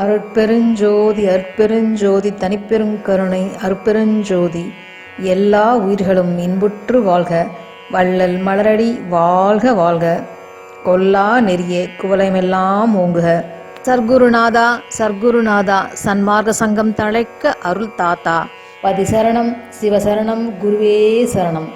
அருட்பெருஞ்சோதி அருட்பெருஞ்சோதி தனிப்பெருங்கருணை அருட்பெருஞ்சோதி. எல்லா உயிர்களும் இன்புற்று வாழ்க, வள்ளல் மலரடி வாழ்க வாழ்க, கொல்லா நெறிய குவலமெல்லாம் ஓங்குக. சர்க்குருநாதா சர்க்குருநாதா, சன்மார்க்க சங்கம் தழைக்க அருள் தாத்தா. பதிசரணம் சிவசரணம் குருவே சரணம்.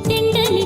திண்டனி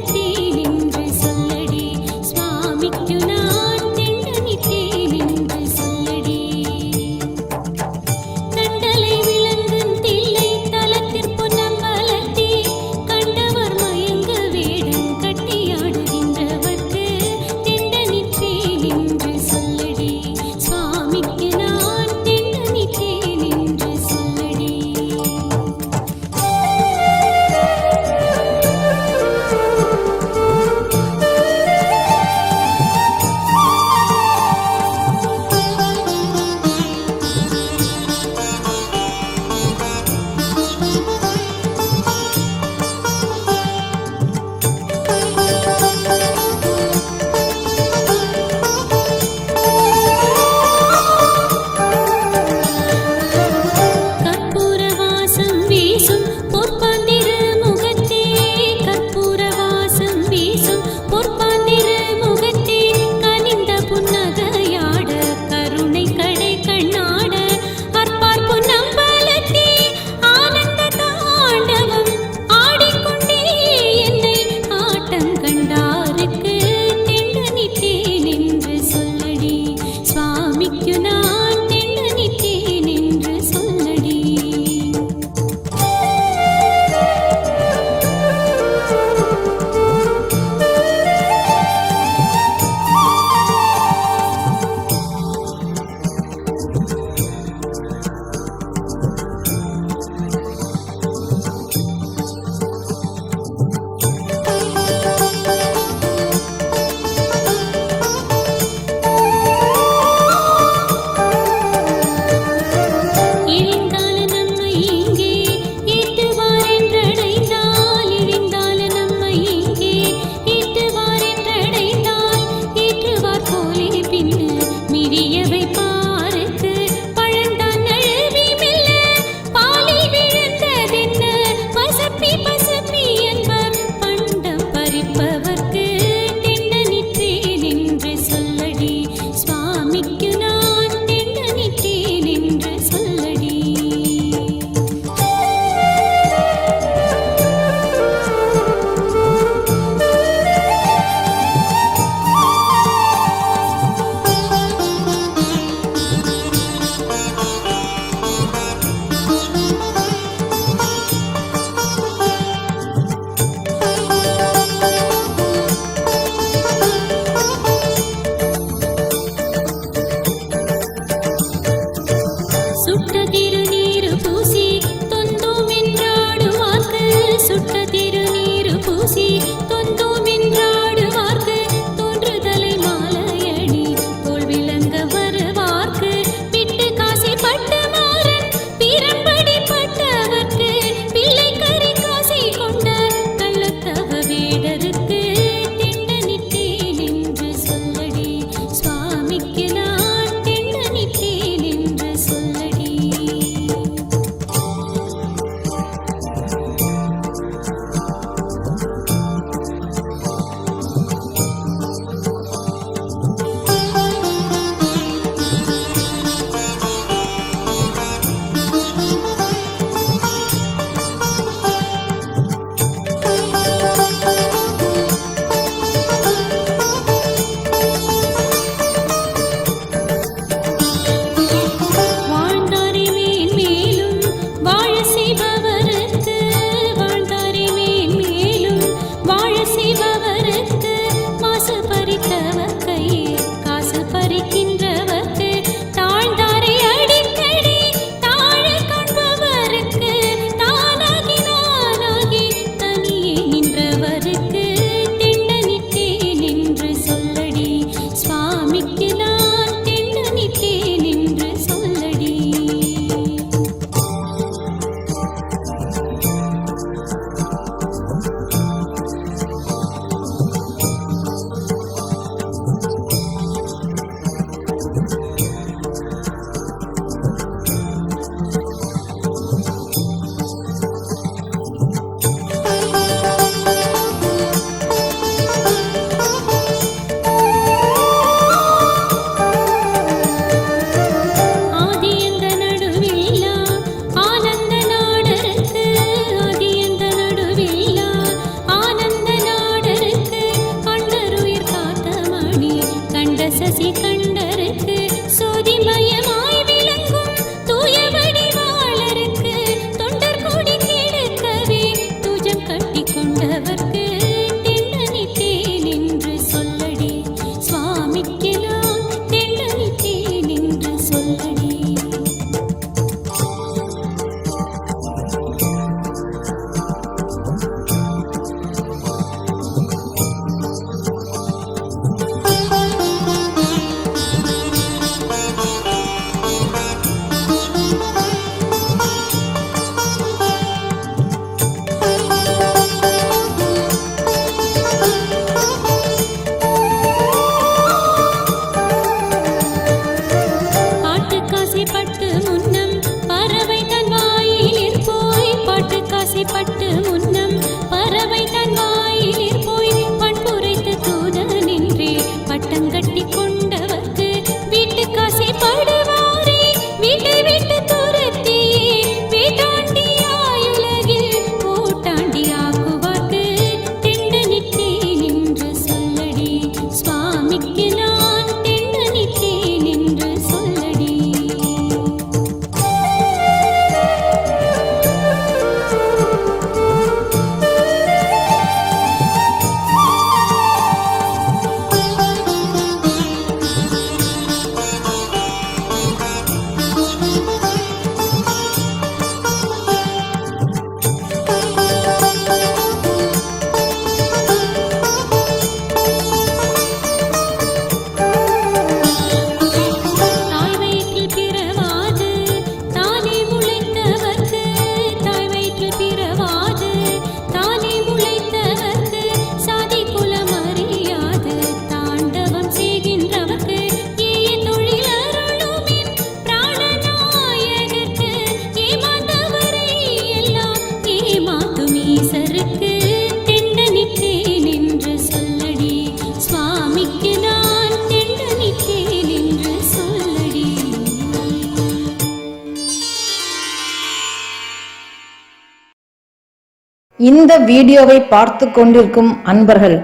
இந்த வீடியோவை பார்த்து கொண்டிருக்கும் அன்பர்கள்,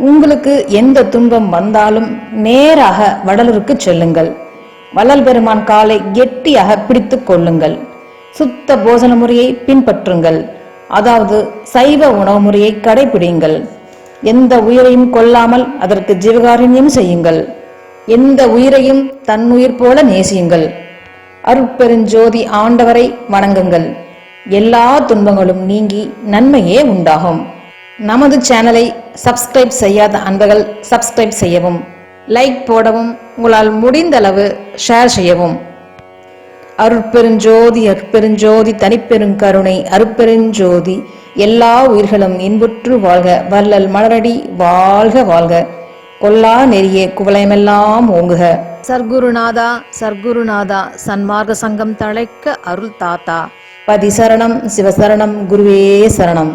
உங்களுக்கு எந்த துன்பம் வந்தாலும் நேராக வடலூருக்கு செல்லுங்கள். வள்ளல் பெருமான் காலை கெட்டியாக பிடித்துக் கொள்ளுங்கள். சுத்த போஜன முறையை பின்பற்றுங்கள். அதாவது சைவ உணவு முறையை கடைபிடிங்கள். எந்த உயிரையும் கொல்லாமல் அதற்கு ஜீவகாருண்யம் செய்யுங்கள். எந்த உயிரையும் தன்னுயிர் போல நேசியுங்கள். அருட்பெருஞ்சோதி ஆண்டவரை வணங்குங்கள். எல்லா துன்பங்களும் நீங்கி நன்மையே உண்டாகும். நமது சேனலை சப்ஸ்கிரைப் செய்யாத அன்பர்கள் சப்ஸ்கிரைப் செய்யவும், லைக் போடவும், உங்களால் முடிந்தளவு ஷேர் செய்யவும். அருட்பெருஞ்சோதி அருட்பெருஞ்சோதி தனிப்பெருங்கருணை அருட்பெருஞ்சோதி எல்லா உயிர்களும் இன்புற்று வாழ்க. வள்ளல் மலரடி வாழ்க வாழ்க. கொல்லா நெறியே குவலயமெல்லாம் ஓங்குக. சர்க்குருநாதா சர்க்குருநாதா சன்மார்க்க சங்கம் தழைக்க அருள் தாத்தா. பதி சரணம், சிவசரணம், குருவே சரணம்.